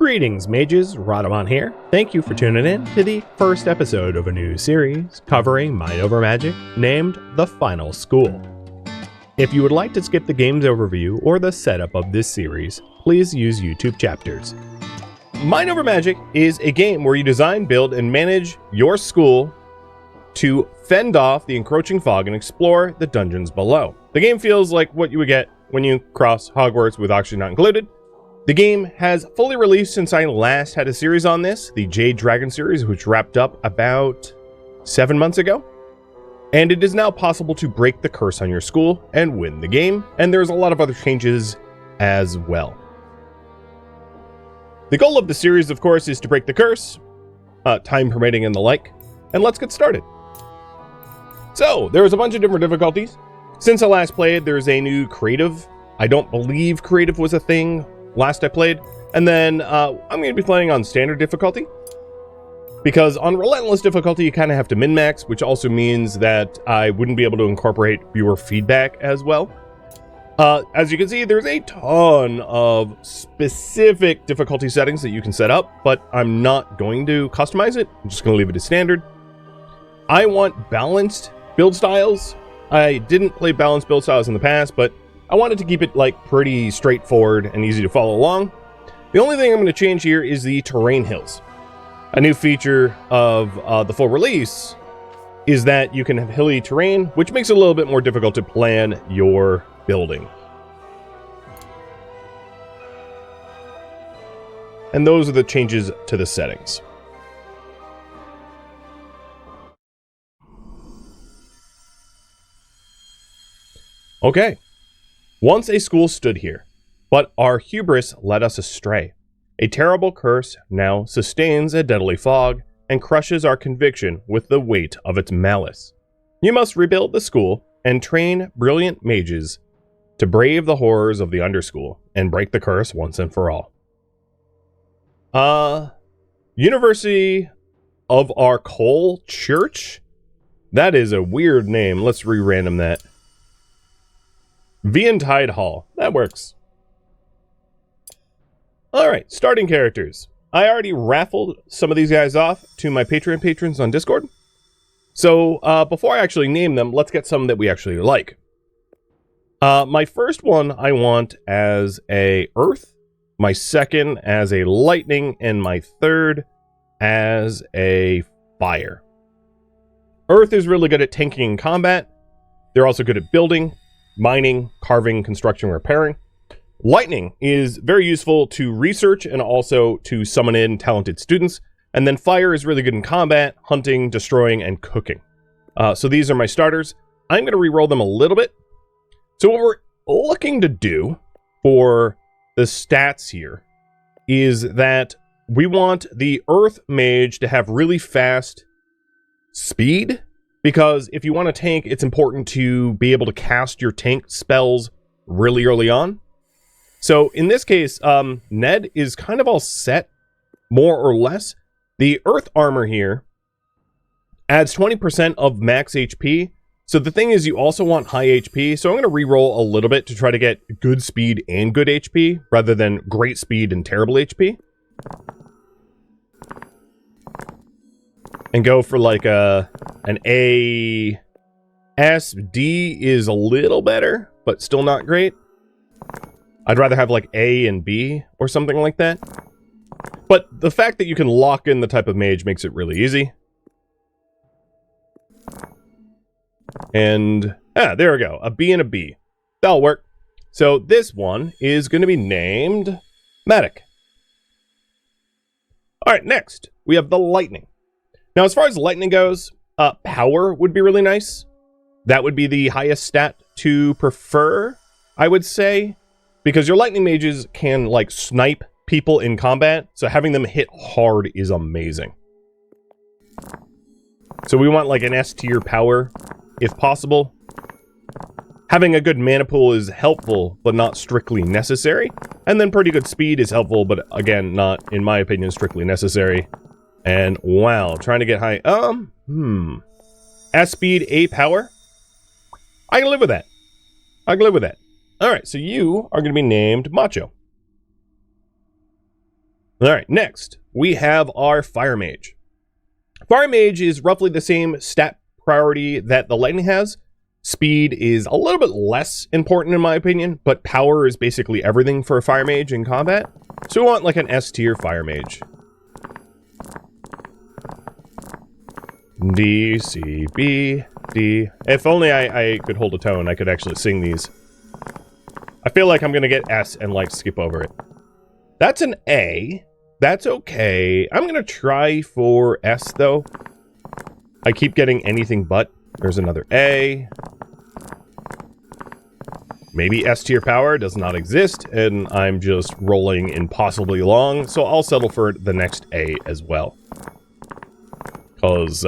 Greetings, mages. Rhadamant here. Thank you for tuning in to the first episode of a new series covering Mind Over Magic named The Final School. If you would like to skip the game's overview or the setup of this series, please use YouTube chapters. Mind Over Magic is a game where you design, build, and manage your school to fend off the encroaching fog and explore the dungeons below. The game feels like what you would get when you cross Hogwarts with Oxygen Not Included. The game has fully released since I last had a series on this, the Jade Dragon series, which wrapped up about 7 months ago. And it is now possible to break the curse on your school and win the game, and there's a lot of other changes as well. The goal of the series, of course, is to break the curse, time permitting and the like, and let's get started. So, there's a bunch of different difficulties. Since I last played, there's a new creative. I don't believe creative was a thing last I played, and then I'm going to be playing on standard difficulty, because on relentless difficulty you kind of have to min-max, which also means that I wouldn't be able to incorporate viewer feedback as well. As you can see, there's a ton of specific difficulty settings that you can set up, but I'm not going to customize it. I'm just going to leave it as standard. I want balanced build styles. I didn't play balanced build styles in the past, but I wanted to keep it like pretty straightforward and easy to follow along. The only thing I'm going to change here is the terrain hills. A new feature of the full release is that you can have hilly terrain, which makes it a little bit more difficult to plan your building. And those are the changes to the settings. Okay. Once a school stood here, but our hubris led us astray. A terrible curse now sustains a deadly fog and crushes our conviction with the weight of its malice. You must rebuild the school and train brilliant mages to brave the horrors of the underschool and break the curse once and for all. University of our Coal Church? That is a weird name. Let's re-random that. Tide Hall. That works. Alright, starting characters. I already raffled some of these guys off to my Patreon patrons on Discord. So, before I actually name them, let's get some that we actually like. My first one I want as a Earth, my second as a Lightning, and my third as a Fire. Earth is really good at tanking and combat. They're also good at building, mining, carving, construction, repairing. Lightning is very useful to research and also to summon in talented students. And then Fire is really good in combat, hunting, destroying, and cooking. So these are my starters. I'm going to re-roll them a little bit. So what we're looking to do for the stats here is that we want the Earth Mage to have really fast speed. Because if you want to tank, it's important to be able to cast your tank spells really early on. So in this case, Ned is kind of all set, more or less. The Earth Armor here adds 20% of max HP. So the thing is, you also want high HP. So I'm going to re-roll a little bit to try to get good speed and good HP, rather than great speed and terrible HP. And go for like an A. S. D is a little better, but still not great. I'd rather have like A and B or something like that. But the fact that you can lock in the type of mage makes it really easy. And, there we go. A B and a B. That'll work. So this one is going to be named Medic. Alright, next we have the Lightning. Now, as far as lightning goes, power would be really nice. That would be the highest stat to prefer, I would say, because your lightning mages can, like, snipe people in combat, so having them hit hard is amazing. So we want, like, an S tier power, if possible. Having a good mana pool is helpful, but not strictly necessary. And then pretty good speed is helpful, but again, not, in my opinion, strictly necessary. And wow, trying to get high. S speed, A power. I can live with that. I can live with that. All right, so you are going to be named Macho. All right, next we have our Fire Mage. Fire Mage is roughly the same stat priority that the Lightning has. Speed is a little bit less important in my opinion, but power is basically everything for a Fire Mage in combat. So we want like an S tier Fire Mage. D, C, B, D. If only I could hold a tone, I could actually sing these. I feel like I'm gonna get S and like skip over it. That's an A. That's okay. I'm gonna try for S though. I keep getting anything but. There's another A. Maybe S tier power does not exist, and I'm just rolling impossibly long, so I'll settle for the next A as well. Because,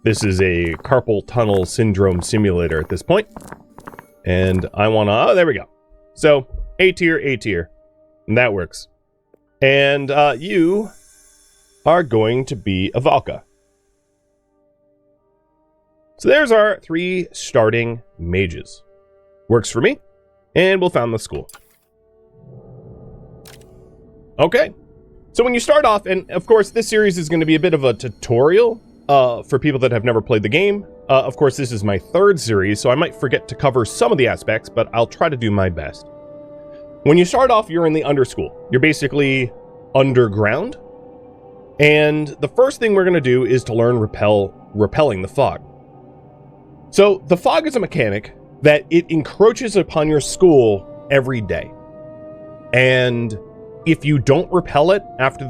this is a carpal tunnel syndrome simulator at this point. And I wanna, oh, there we go. So, A tier, and that works. And, you are going to be a Valka. So there's our 3 starting mages. Works for me, and we'll found the school. Okay, so when you start off, and of course this series is going to be a bit of a tutorial for people that have never played the game. Of course this is my 3rd series, so I might forget to cover some of the aspects, but I'll try to do my best. When you start off, you're in the underschool. You're basically underground, and the first thing we're going to do is to learn repelling the fog. So the fog is a mechanic that it encroaches upon your school every day. And if you don't repel it after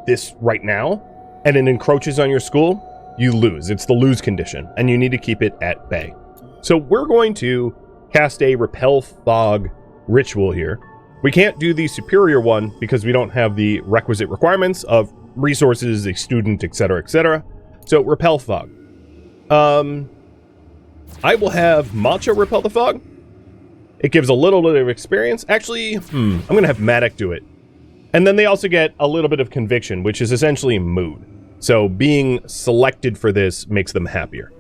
this right now, and it encroaches on your school, you lose. It's the lose condition, and you need to keep it at bay. So we're going to cast a repel fog ritual here. We can't do the superior one because we don't have the requisite requirements of resources, a student, etc., etc. So repel fog. I will have Macho repel the fog. It gives a little bit of experience. Actually, I'm going to have Matic do it. And then they also get a little bit of conviction, which is essentially mood. So being selected for this makes them happier.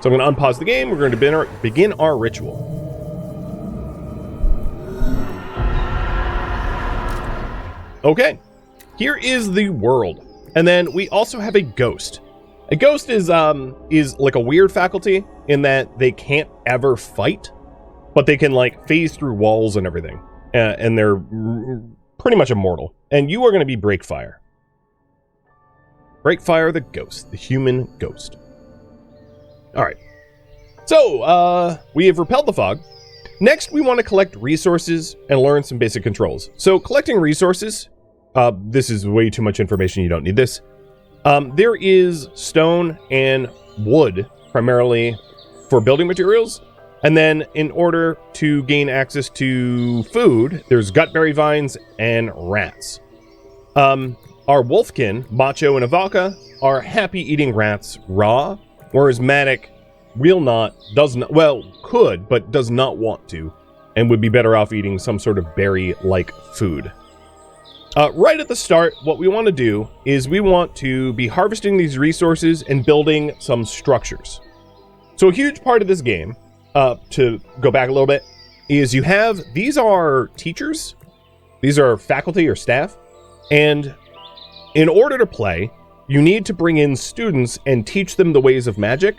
So I'm going to unpause the game. We're going to begin our ritual. Okay, here is the world. And then we also have a ghost. A ghost is like a weird faculty in that they can't ever fight, but they can like phase through walls and everything, and they're pretty much immortal. And you are going to be Breakfire. Breakfire the ghost, the human ghost. All right. So we have repelled the fog. Next, we want to collect resources and learn some basic controls. So collecting resources. This is way too much information. You don't need this. There is stone and wood, primarily for building materials. And then in order to gain access to food, there's gutberry vines and rats. Our wolfkin, Macho and Avalka, are happy eating rats raw, whereas Matic could, but does not want to, and would be better off eating some sort of berry-like food. Right at the start, what we want to do is we want to be harvesting these resources and building some structures. So a huge part of this game, to go back a little bit, is these are teachers, these are faculty or staff, and in order to play, you need to bring in students and teach them the ways of magic.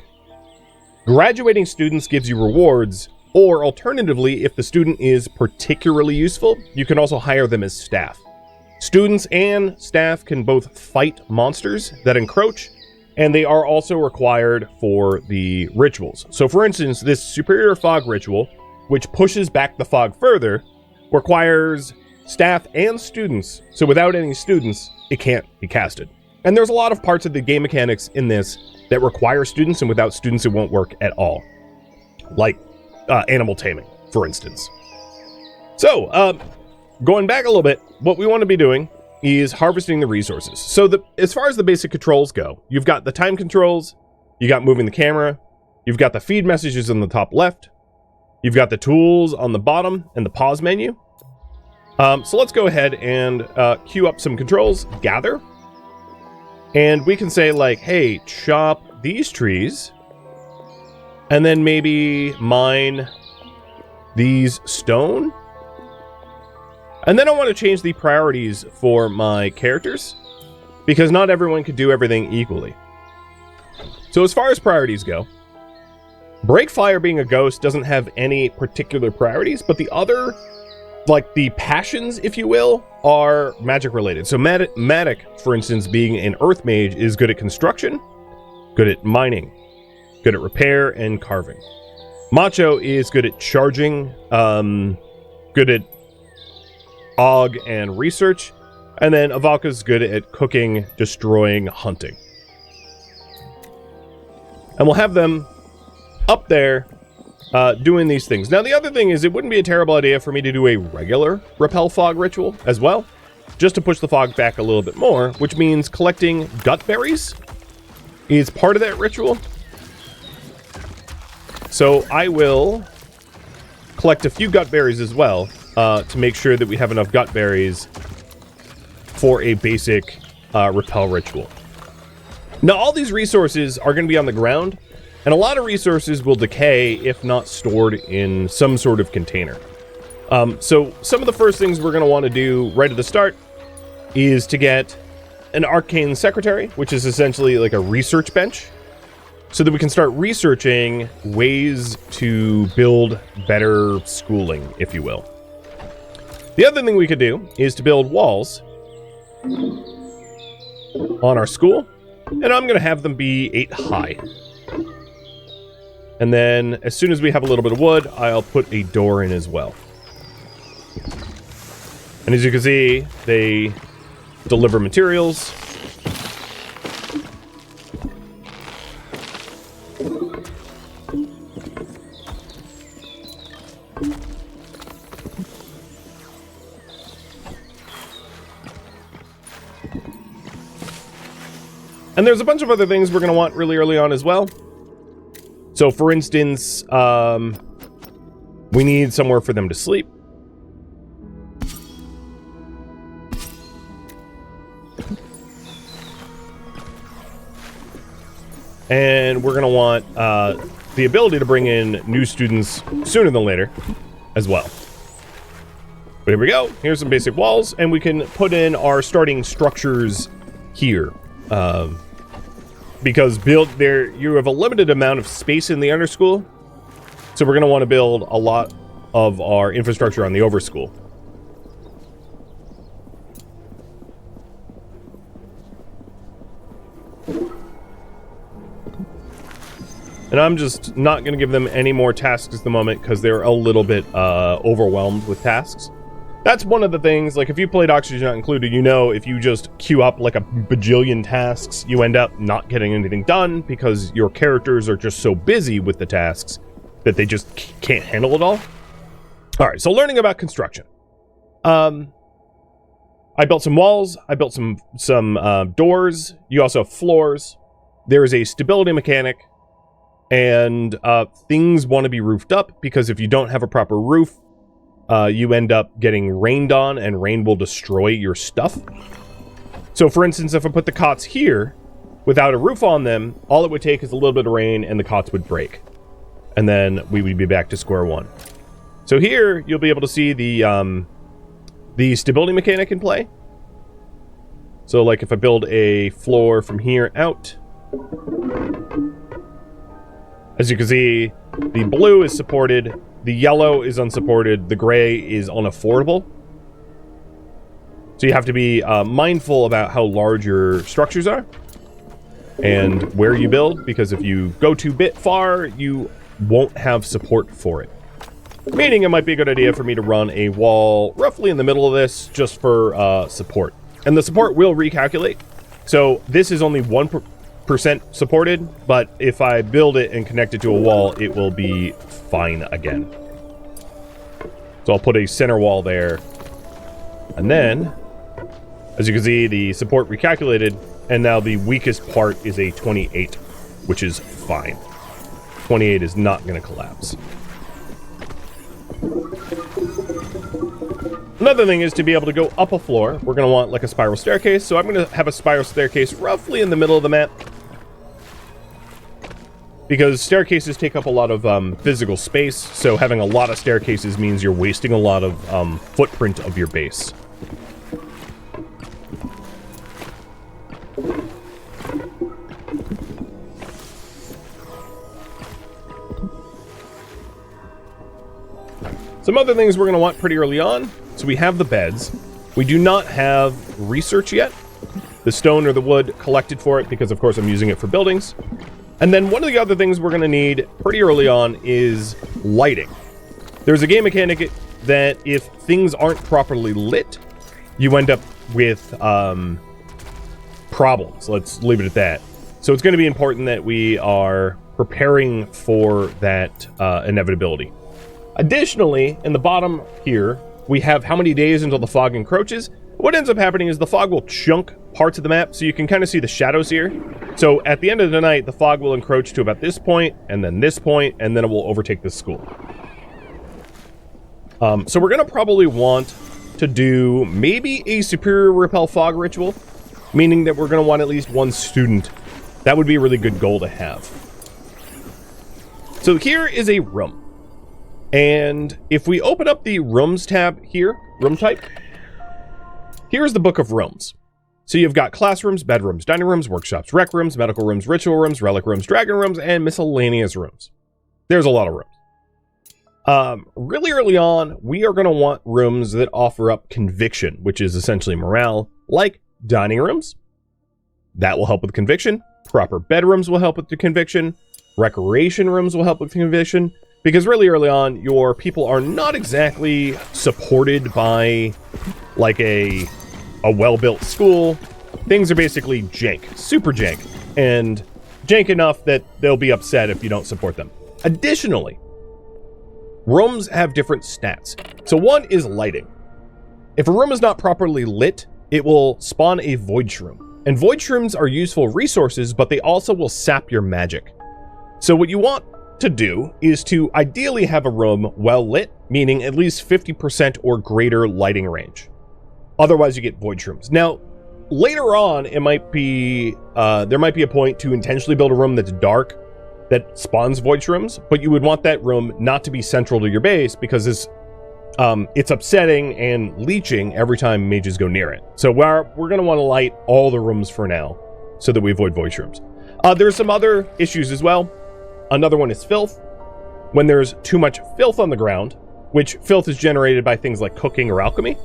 Graduating students gives you rewards, or alternatively, if the student is particularly useful, you can also hire them as staff. Students and staff can both fight monsters that encroach, and they are also required for the rituals. So for instance, this Superior Fog ritual, which pushes back the fog further, requires staff and students. So without any students, it can't be casted. And there's a lot of parts of the game mechanics in this that require students, and without students it won't work at all. Like animal taming, for instance. So, going back a little bit, what we want to be doing is harvesting the resources. So as far as the basic controls go, you've got the time controls, you got moving the camera, you've got the feed messages on the top left, you've got the tools on the bottom and the pause menu. So let's go ahead and queue up some controls, gather, and we can say like, hey, chop these trees, and then maybe mine these stone. And then I want to change the priorities for my characters, because not everyone could do everything equally. So as far as priorities go, Breakfire being a ghost doesn't have any particular priorities, but the other, like the passions, if you will, are magic related. So Matic, for instance, being an earth mage, is good at construction, good at mining, good at repair and carving. Macho is good at charging, good at Og and research, and then Avalka's good at cooking, destroying, hunting. And we'll have them up there doing these things. Now, the other thing is, it wouldn't be a terrible idea for me to do a regular Repel Fog ritual as well, just to push the fog back a little bit more, which means collecting gut berries is part of that ritual. So I will collect a few gut berries as well, to make sure that we have enough gut berries for a basic repel ritual. Now, all these resources are going to be on the ground, and a lot of resources will decay if not stored in some sort of container. So some of the first things we're going to want to do right at the start is to get an arcane secretary, which is essentially like a research bench, so that we can start researching ways to build better schooling, if you will. The other thing we could do is to build walls on our school, and I'm going to have them be 8 high. And then, as soon as we have a little bit of wood, I'll put a door in as well. And as you can see, they deliver materials. And there's a bunch of other things we're going to want really early on as well. So, for instance, we need somewhere for them to sleep. And we're going to want the ability to bring in new students sooner than later as well. But here we go. Here's some basic walls, and we can put in our starting structures here. Because you have a limited amount of space in the underschool, so we're going to want to build a lot of our infrastructure on the overschool. And I'm just not going to give them any more tasks at the moment because they're a little bit overwhelmed with tasks. That's one of the things, like if you played Oxygen Not Included, you know if you just queue up like a bajillion tasks, you end up not getting anything done because your characters are just so busy with the tasks that they just can't handle it all. Alright, so learning about construction. I built some walls, I built some doors, you also have floors. There is a stability mechanic, and things want to be roofed up because if you don't have a proper roof, you end up getting rained on, and rain will destroy your stuff. So, for instance, if I put the cots here, without a roof on them, all it would take is a little bit of rain, and the cots would break. And then we would be back to square one. So here, you'll be able to see the stability mechanic in play. So, like, if I build a floor from here out, as you can see, the blue is supported, the yellow is unsupported, the gray is unaffordable. So you have to be mindful about how large your structures are and where you build, because if you go too far, you won't have support for it. Meaning it might be a good idea for me to run a wall roughly in the middle of this just for support. And the support will recalculate. So this is only 1% supported, but if I build it and connect it to a wall, it will be fine again. So I'll put a center wall there. And then, as you can see, the support recalculated, and now the weakest part is a 28, which is fine. 28 is not going to collapse. Another thing is to be able to go up a floor. We're going to want like a spiral staircase, so I'm going to have a spiral staircase roughly in the middle of the map. because staircases take up a lot of physical space, so having a lot of staircases means you're wasting a lot of footprint of your base. Some other things we're going to want pretty early on. So we have the beds. We do not have research yet. The stone or the wood collected for it, because of course I'm using it for buildings. And then one of the other things we're going to need pretty early on is lighting. There's a game mechanic that if things aren't properly lit, you end up with problems. Let's leave it at that. So it's going to be important that we are preparing for that inevitability. Additionally, in the bottom here, we have how many days until the fog encroaches. What ends up happening is the fog will chunk parts of the map, so you can kind of see the shadows here. So at the end of the night, the fog will encroach to about this point, and then this point, and then it will overtake the school. So we're going to probably want to do maybe a superior repel fog ritual, meaning that we're going to want at least one student. That would be a really good goal to have. So here is a room. And if we open up the rooms tab here, room type, here's the book of rooms. So you've got classrooms, bedrooms, dining rooms, workshops, rec rooms, medical rooms, ritual rooms, relic rooms, dragon rooms, and miscellaneous rooms. There's a lot of rooms. Really early on, we are going to want rooms that offer up conviction, which is essentially morale, like dining rooms. That will help with conviction. Proper bedrooms will help with the conviction. Recreation rooms will help with conviction. Because really early on, your people are not exactly supported by, like, a well-built school. Things are basically jank, super jank, and jank enough that they'll be upset if you don't support them. Additionally, rooms have different stats. So one is lighting. If a room is not properly lit, it will spawn a void shroom. And void shrooms are useful resources, but they also will sap your magic. So what you want to do is to ideally have a room well lit, meaning at least 50% or greater lighting range. Otherwise you get void shrooms. Now, later on, it might be there might be a point to intentionally build a room that's dark that spawns void shrooms, but you would want that room not to be central to your base because it's upsetting and leeching every time mages go near it. So we're going to want to light all the rooms for now so that we avoid void shrooms. There's some other issues as well. Another one is filth. When there's too much filth on the ground, which filth is generated by things like cooking or alchemy,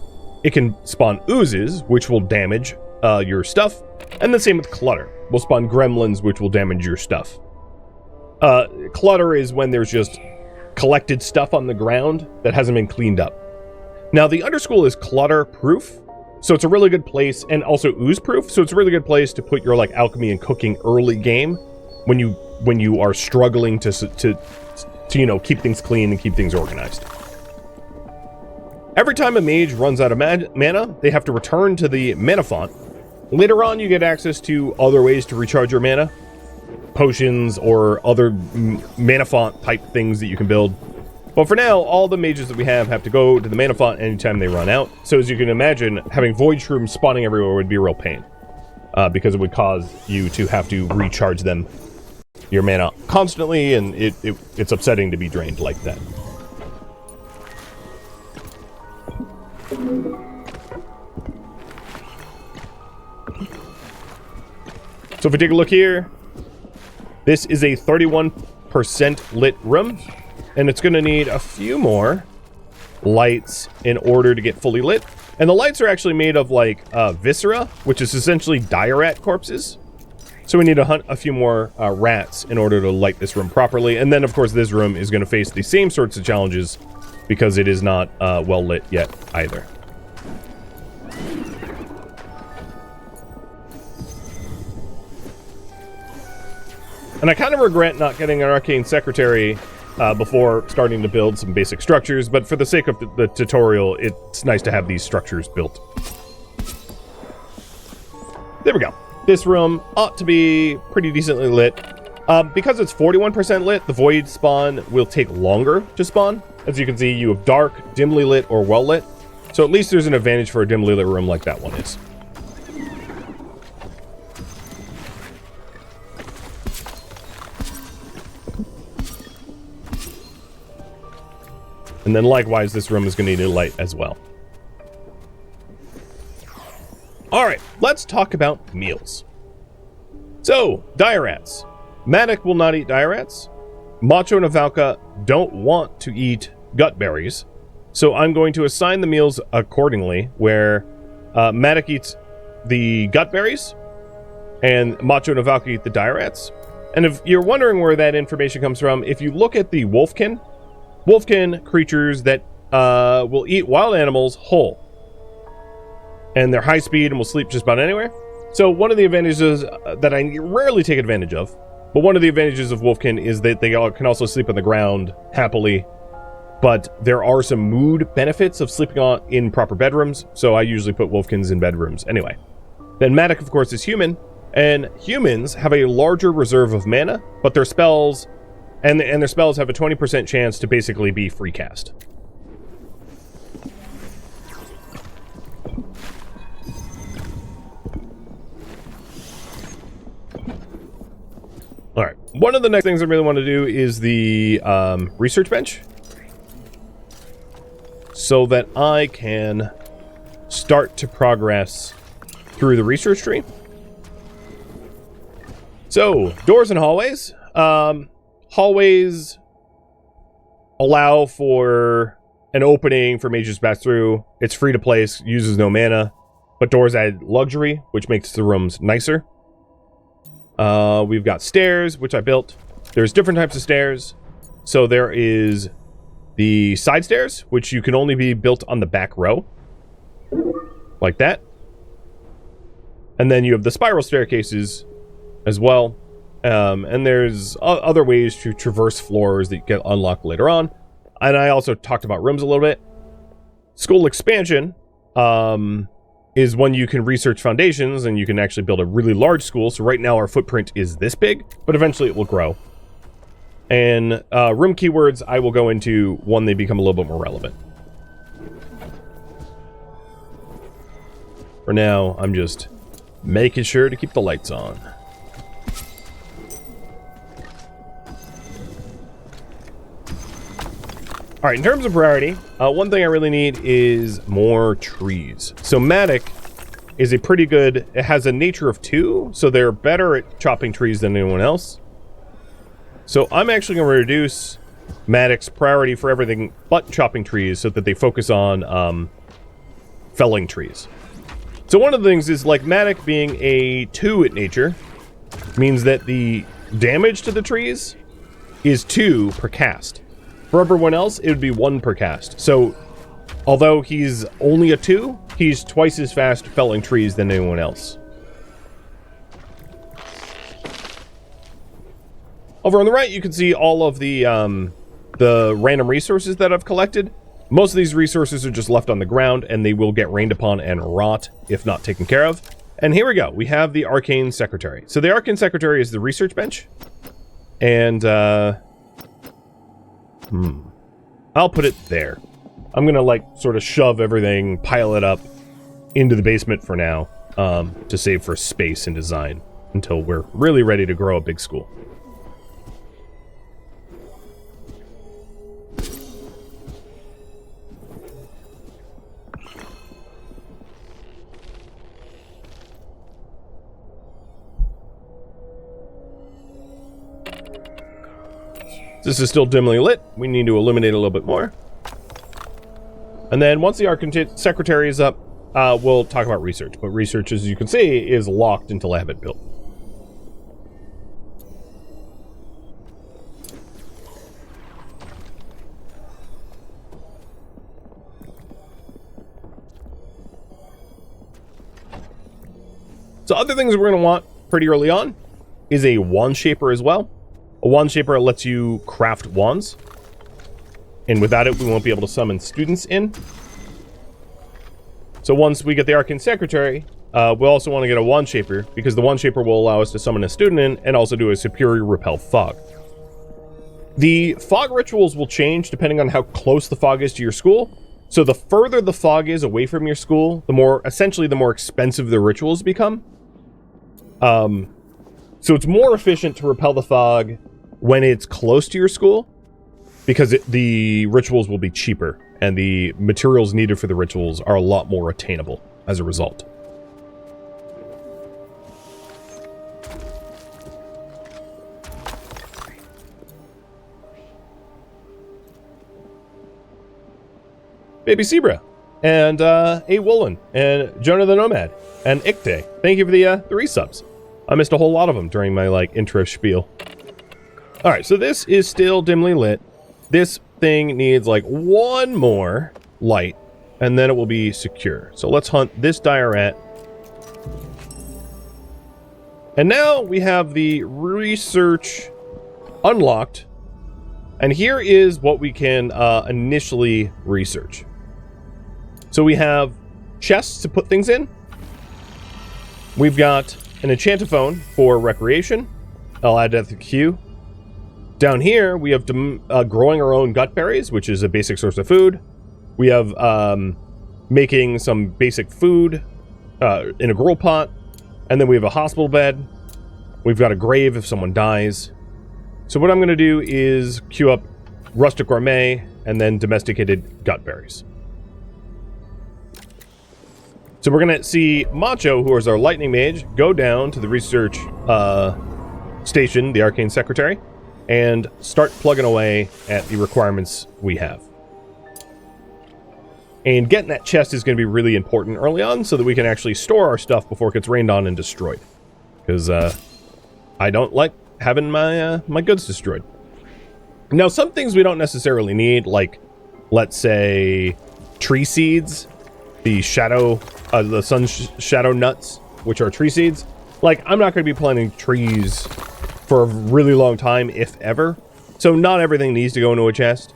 it can spawn oozes, which will damage your stuff. And the same with clutter. Will spawn gremlins, which will damage your stuff. Clutter is when there's just collected stuff on the ground that hasn't been cleaned up. Now, the underschool is clutter-proof, so it's a really good place, and also ooze-proof, so it's a really good place to put your like alchemy and cooking early game when you are struggling to you know, keep things clean and keep things organized. Every time a mage runs out of mana, they have to return to the mana font. Later on, you get access to other ways to recharge your mana, potions or other mana font type things that you can build. But for now, all the mages that we have to go to the mana font anytime they run out. So as you can imagine, having void shrooms spawning everywhere would be a real pain, because it would cause you to have to recharge them, your mana, constantly, and it's upsetting to be drained like that. So if we take a look here, this is a 31% lit room, and it's going to need a few more lights in order to get fully lit. And the lights are actually made of like viscera, which is essentially dire rat corpses. So we need to hunt a few more rats in order to light this room properly. And then, of course, this room is going to face the same sorts of challenges because it is not well lit yet either. And I kind of regret not getting an arcane secretary before starting to build some basic structures, but for the sake of the tutorial, it's nice to have these structures built. There we go. This room ought to be pretty decently lit. Because it's 41% lit, the void spawn will take longer to spawn. As you can see, you have dark, dimly lit, or well lit. So at least there's an advantage for a dimly lit room like that one is. And then likewise, this room is going to need a light as well. All right, let's talk about meals. So, dire rats. Matic will not eat dire rats. Macho and Avalka don't want to eat gut berries. So I'm going to assign the meals accordingly, where Matic eats the gut berries, and Macho and Avalka eat the dire rats. And if you're wondering where that information comes from, if you look at the wolfkin creatures that will eat wild animals whole. And they're high speed and will sleep just about anywhere. So one of the advantages that I rarely take advantage of, but one of the advantages of wolfkin is that they can also sleep on the ground happily. But there are some mood benefits of sleeping in proper bedrooms, so I usually put wolfkins in bedrooms anyway. Then Matic, of course, is human, and humans have a larger reserve of mana, but their spells and their spells have a 20% chance to basically be free cast. All right, one of the next things I really want to do is the research bench, so that I can start to progress through the research tree. So, doors and hallways. Hallways allow for an opening for mages to pass through. It's free to place, uses no mana, but doors add luxury, which makes the rooms nicer. We've got stairs, which I built. There's different types of stairs. So there is the side stairs, which you can only be built on the back row, like that. And then you have the spiral staircases as well. And there's other ways to traverse floors that get unlocked later on. And I also talked about rooms a little bit. School expansion is when you can research foundations and you can actually build a really large school. So right now our footprint is this big, but eventually it will grow. And room keywords I will go into when they become a little bit more relevant. For now, I'm just making sure to keep the lights on. All right, in terms of priority, one thing I really need is more trees. So Matic is a pretty good, it has a nature of 2, so they're better at chopping trees than anyone else. So I'm actually going to reduce Matic's priority for everything but chopping trees so that they focus on felling trees. So one of the things is, like, Matic being a 2 at nature means that the damage to the trees is 2 per cast. For everyone else, it would be 1 per cast. So, although he's only a 2, he's twice as fast felling trees than anyone else. Over on the right, you can see all of the random resources that I've collected. Most of these resources are just left on the ground, and they will get rained upon and rot if not taken care of. And here we go. We have the Arcane Secretary. So the Arcane Secretary is the research bench. And, I'll put it there. I'm gonna, like, sort of shove everything, pile it up into the basement for now, to save for space and design until we're really ready to grow a big school. This is still dimly lit. We need to illuminate a little bit more. And then once the Arcane Secretary is up, we'll talk about research. But research, as you can see, is locked until I have it built. So other things we're going to want pretty early on is a wand shaper as well. A wand shaper lets you craft wands. And without it, we won't be able to summon students in. So once we get the Arcane Secretary, we'll also want to get a wand shaper, because the wand shaper will allow us to summon a student in and also do a superior repel fog. The fog rituals will change depending on how close the fog is to your school. So the further the fog is away from your school, the more expensive the rituals become. So it's more efficient to repel the fog when it's close to your school. because the rituals will be cheaper, and the materials needed for the rituals are a lot more attainable as a result. Baby Zebra, and A Woolen, and Jonah the Nomad, and Ikte. Thank you for the resubs. I missed a whole lot of them during my intro spiel. All right, so this is still dimly lit. This thing needs one more light, and then it will be secure. So let's hunt this dire rat. And now we have the research unlocked, and here is what we can initially research. So we have chests to put things in. We've got an enchantophone for recreation. I'll add that to the queue. Down here, we have growing our own gut berries, which is a basic source of food. We have making some basic food in a gruel pot. And then we have a hospital bed. We've got a grave if someone dies. So what I'm going to do is queue up rustic gourmet and then domesticated gut berries. So we're going to see Macho, who is our lightning mage, go down to the research station, the arcane secretary, and start plugging away at the requirements we have. And getting that chest is going to be really important early on so that we can actually store our stuff before it gets rained on and destroyed. Because I don't like having my my goods destroyed. Now, some things we don't necessarily need, like, let's say, tree seeds, the sun shadow nuts, which are tree seeds. Like, I'm not going to be planting trees for a really long time, if ever. So not everything needs to go into a chest.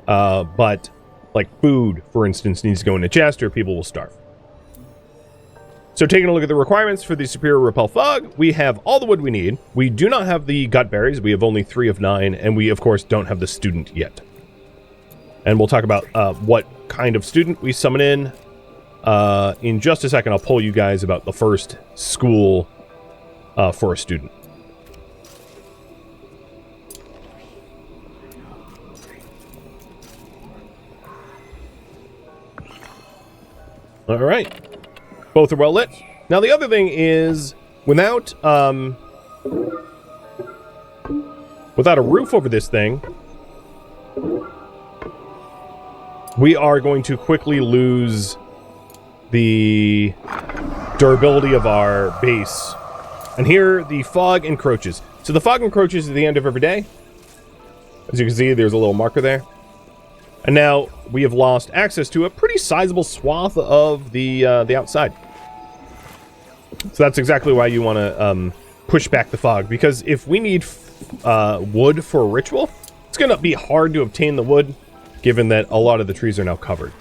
But, like, food, for instance, needs to go in a chest or people will starve. So taking a look at the requirements for the Superior Repel Fog, we have all the wood we need. We do not have the gut berries. We have only 3 of 9, and we, of course, don't have the student yet. And we'll talk about what kind of student we summon in just a second. I'll poll you guys about the first school for a student. All right. Both are well lit. Now, the other thing is, without a roof over this thing, we are going to quickly lose the durability of our base. And here, the fog encroaches. So the fog encroaches at the end of every day. As you can see, there's a little marker there. And now we have lost access to a pretty sizable swath of the outside. So that's exactly why you want to push back the fog. Because if we need wood for a ritual, it's going to be hard to obtain the wood, given that a lot of the trees are now covered.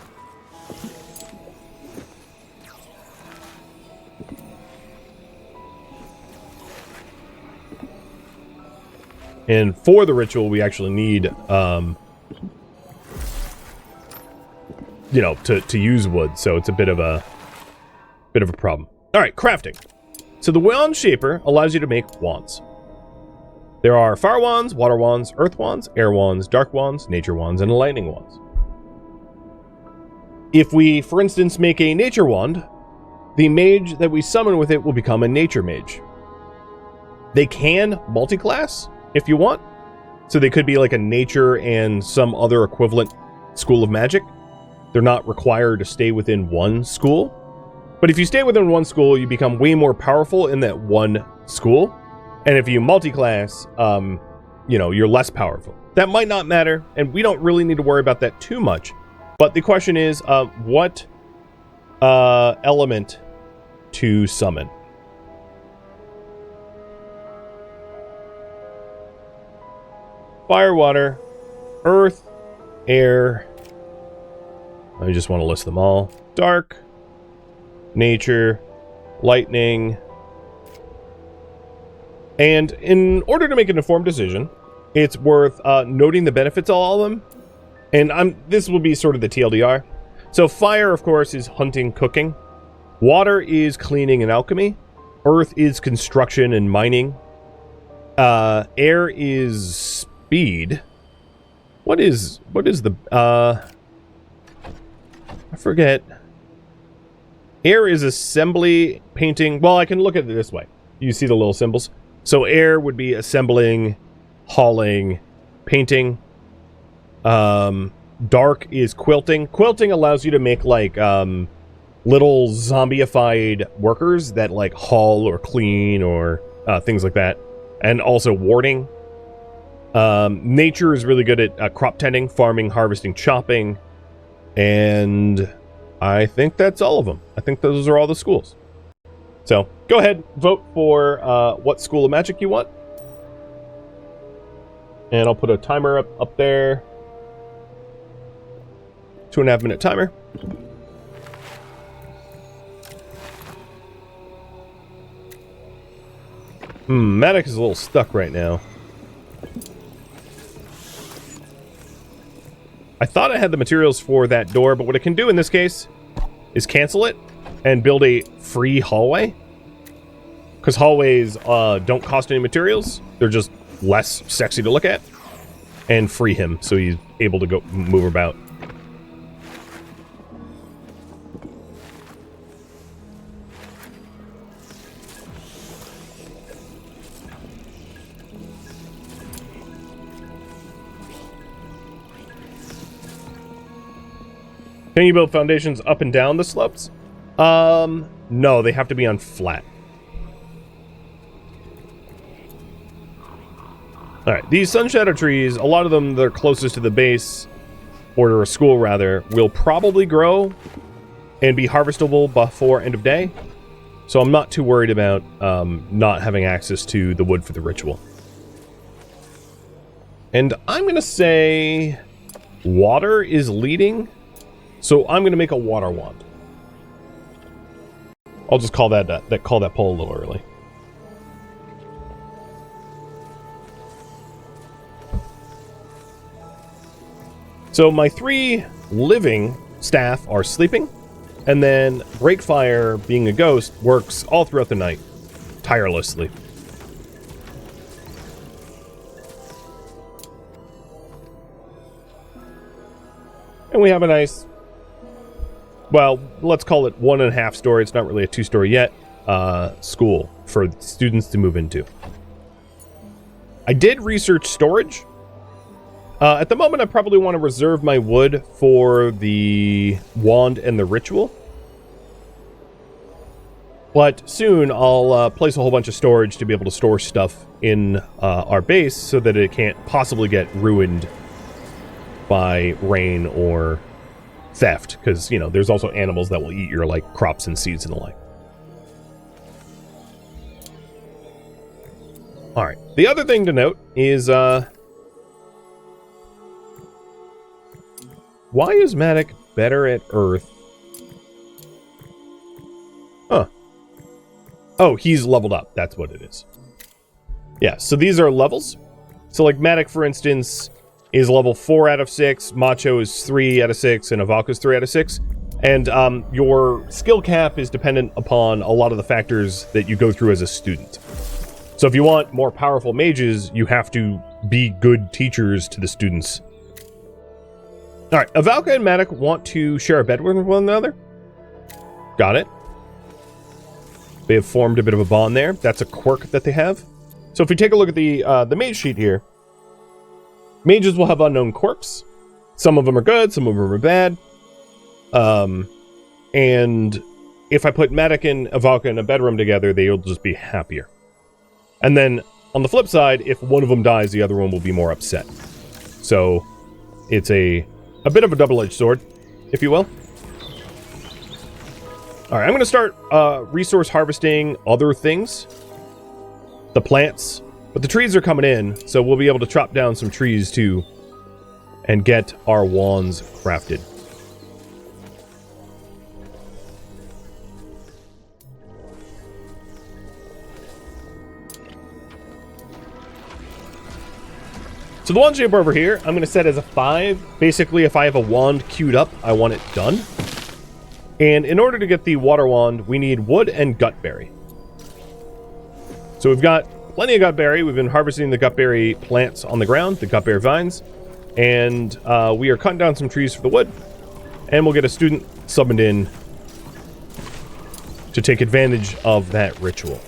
And for the ritual, we actually need, to use wood. So it's a bit of a problem. All right, crafting. So the wand shaper allows you to make wands. There are fire wands, water wands, earth wands, air wands, dark wands, nature wands, and lightning wands. If we, for instance, make a nature wand, the mage that we summon with it will become a nature mage. They can multi-class if you want. So they could be like a nature and some other equivalent school of magic. They're not required to stay within one school. But if you stay within one school, you become way more powerful in that one school. And if you multi-class, you're less powerful. That might not matter, and we don't really need to worry about that too much. But the question is, what element to summon? Fire, water, earth, air. I just want to list them all. Dark, nature, lightning. And in order to make an informed decision, it's worth noting the benefits of all of them. And this will be sort of the TLDR. So fire, of course, is hunting, cooking. Water is cleaning and alchemy. Earth is construction and mining. Air is speed. What is the, I forget. Air is assembly, painting. Well, I can look at it this way. You see the little symbols. So air would be assembling, hauling, painting. Dark is quilting. Quilting allows you to make like little zombified workers that like haul or clean or things like that. And also warding. Nature is really good at crop tending, farming, harvesting, chopping. And I think that's all of them. I think those are all the schools. So go ahead, vote for what school of magic you want. And I'll put a timer up there. 2.5 minute timer. Maddox is a little stuck right now. I thought I had the materials for that door, but what it can do in this case is cancel it and build a free hallway. Because hallways don't cost any materials. They're just less sexy to look at. And free him so he's able to go move about. Can you build foundations up and down the slopes? No, they have to be on flat. Alright, these sun shadow trees, a lot of them that are closest to the base, or to a school rather, will probably grow and be harvestable before end of day. So I'm not too worried about not having access to the wood for the ritual. And I'm going to say water is leading. So I'm going to make a water wand. I'll just call that poll a little early. So my 3 living staff are sleeping, and then Breakfire, being a ghost, works all throughout the night, tirelessly. And we have a nice, well, let's call it 1.5 story. It's not really a 2-story yet. School for students to move into. I did research storage. At the moment, I probably want to reserve my wood for the wand and the ritual. But soon, I'll place a whole bunch of storage to be able to store stuff in our base so that it can't possibly get ruined by rain or theft, because, you know, there's also animals that will eat your, like, crops and seeds and the like. Alright, the other thing to note is, why is Matic better at Earth? Huh. Oh, he's leveled up, that's what it is. Yeah, so these are levels. So, like, Matic, for instance, is level 4 out of 6, Macho is 3 out of 6, and Avalka's 3 out of 6. And your skill cap is dependent upon a lot of the factors that you go through as a student. So if you want more powerful mages, you have to be good teachers to the students. Alright, Avalka and Matic want to share a bed with one another. Got it. They have formed a bit of a bond there. That's a quirk that they have. So if we take a look at the mage sheet here, mages will have unknown quirks. Some of them are good, some of them are bad. And if I put Matic and Avalka in a bedroom together, they'll just be happier. And then, on the flip side, if one of them dies, the other one will be more upset. So, it's a bit of a double-edged sword, if you will. Alright, I'm going to start resource harvesting other things. The plants. But the trees are coming in, so we'll be able to chop down some trees too and get our wands crafted. So the wand shaper over here, I'm going to set as a 5. Basically, if I have a wand queued up, I want it done. And in order to get the water wand, we need wood and gutberry. So we've got plenty of gutberry. We've been harvesting the gutberry plants on the ground, the gutberry vines. And we are cutting down some trees for the wood. And we'll get a student summoned in to take advantage of that ritual.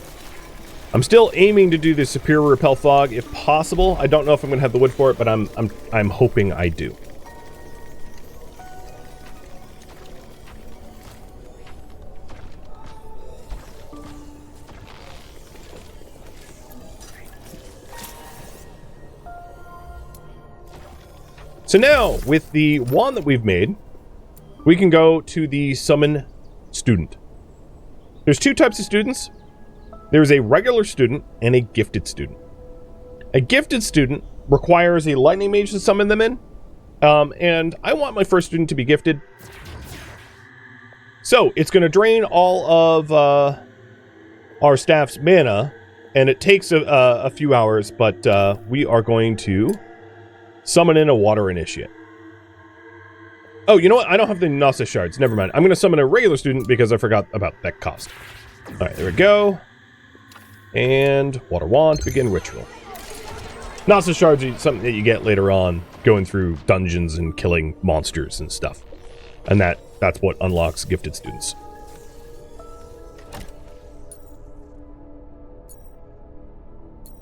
I'm still aiming to do the superior repel fog if possible. I don't know if I'm going to have the wood for it, but I'm hoping I do. So now, with the wand that we've made, we can go to the summon student. There's two types of students. There's a regular student and a gifted student. A gifted student requires a lightning mage to summon them in. And I want my first student to be gifted. So it's going to drain all of our staff's mana. And it takes a few hours, but we are going to summon in a water initiate. Oh, you know what? I don't have the Gnosis shards. Never mind. I'm going to summon a regular student because I forgot about that cost. All right, there we go. And water wand, begin ritual. Gnosis shards are something that you get later on, going through dungeons and killing monsters and stuff. And that's what unlocks gifted students.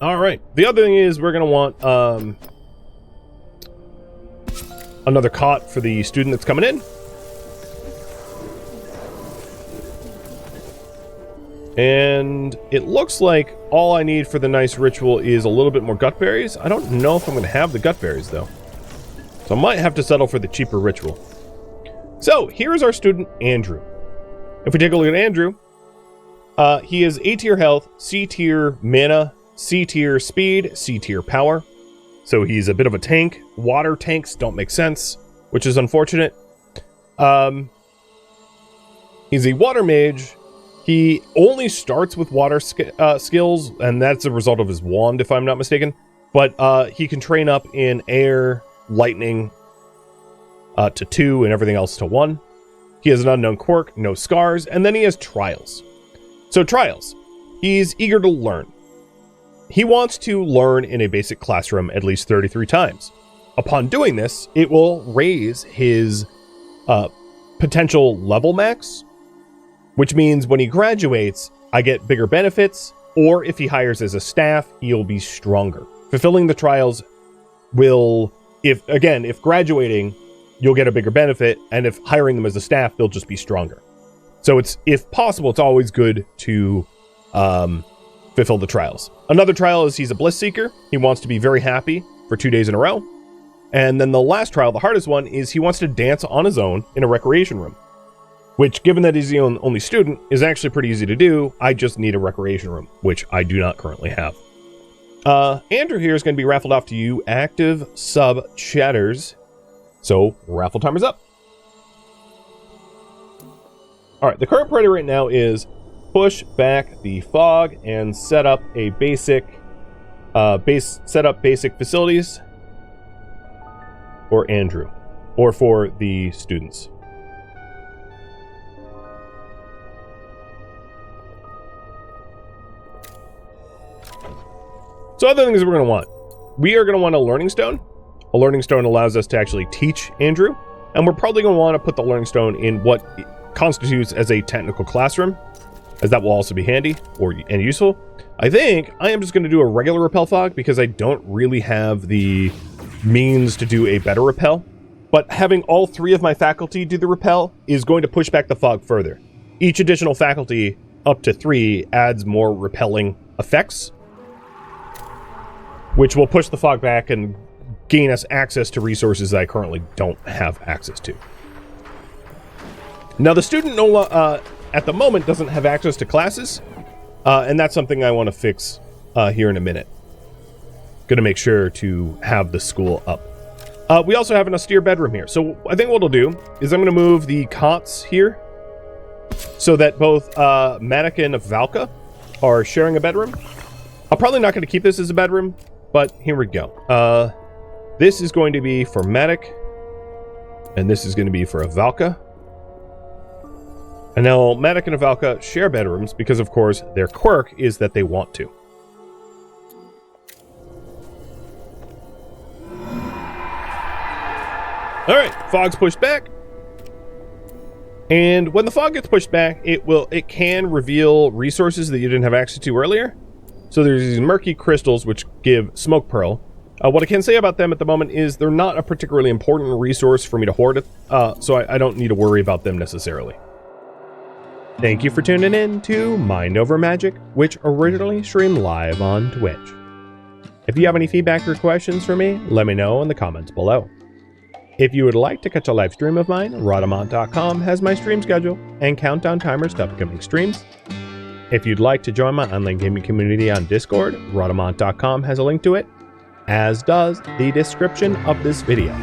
All right. The other thing is we're going to want another cot for the student that's coming in. And it looks like all I need for the nice ritual is a little bit more gut berries. I don't know if I'm going to have the gut berries, though. So I might have to settle for the cheaper ritual. So, here's our student, Andrew. If we take a look at Andrew, he is A tier health, C tier mana, C tier speed, C tier power. So he's a bit of a tank. Water tanks don't make sense, which is unfortunate. He's a water mage. He only starts with water skills, and that's a result of his wand, if I'm not mistaken. But he can train up in air, lightning, to 2, and everything else to 1. He has an unknown quirk, no scars, and then he has trials. So trials. He's eager to learn. He wants to learn in a basic classroom at least 33 times. Upon doing this, it will raise his potential level max, which means when he graduates, I get bigger benefits, or if he hires as a staff, he'll be stronger. Fulfilling the trials will, if graduating, you'll get a bigger benefit, and if hiring them as a staff, they'll just be stronger. So it's, if possible, it's always good to fulfill the trials. Another trial is he's a bliss seeker. He wants to be very happy for 2 days in a row. And then the last trial, the hardest one, is he wants to dance on his own in a recreation room. Which, given that he's the only student, is actually pretty easy to do. I just need a recreation room, which I do not currently have. Andrew here is going to be raffled off to you, active sub chatters. So, raffle time is up. Alright, the current priority right now is push back the fog and set up a basic basic facilities for Andrew, or for the students. So other things we're going to want. We are going to want a learning stone. A learning stone allows us to actually teach Andrew, and we're probably going to want to put the learning stone in what constitutes as a technical classroom, as that will also be handy and useful. I think I am just going to do a regular repel fog because I don't really have the means to do a better repel. But having all 3 of my faculty do the repel is going to push back the fog further. Each additional faculty up to 3 adds more repelling effects, which will push the fog back and gain us access to resources that I currently don't have access to. Now, the student at the moment doesn't have access to classes, and that's something I want to fix here in a minute. Going to make sure to have the school up. We also have an austere bedroom here. So I think what we'll do is I'm going to move the cots here so that both Matic and Valka are sharing a bedroom. I'm probably not going to keep this as a bedroom, but here we go. This is going to be for Matic, and this is going to be for Valka. And now Matic and Valka share bedrooms because, of course, their quirk is that they want to. All right, fog's pushed back. And when the fog gets pushed back, it can reveal resources that you didn't have access to earlier. So there's these murky crystals which give smoke pearl. What I can say about them at the moment is they're not a particularly important resource for me to hoard, so I don't need to worry about them necessarily. Thank you for tuning in to Mind Over Magic, which originally streamed live on Twitch. If you have any feedback or questions for me, let me know in the comments below. If you would like to catch a live stream of mine, Rhadamant.com has my stream schedule and countdown timers to upcoming streams. If you'd like to join my online gaming community on Discord, Rhadamant.com has a link to it, as does the description of this video.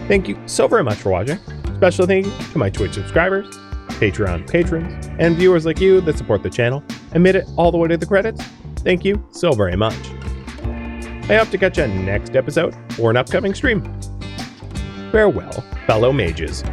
Thank you so very much for watching. Special thank you to my Twitch subscribers, Patreon patrons, and viewers like you that support the channel and made it all the way to the credits. Thank you so very much. I hope to catch you next episode or an upcoming stream. Farewell, fellow mages.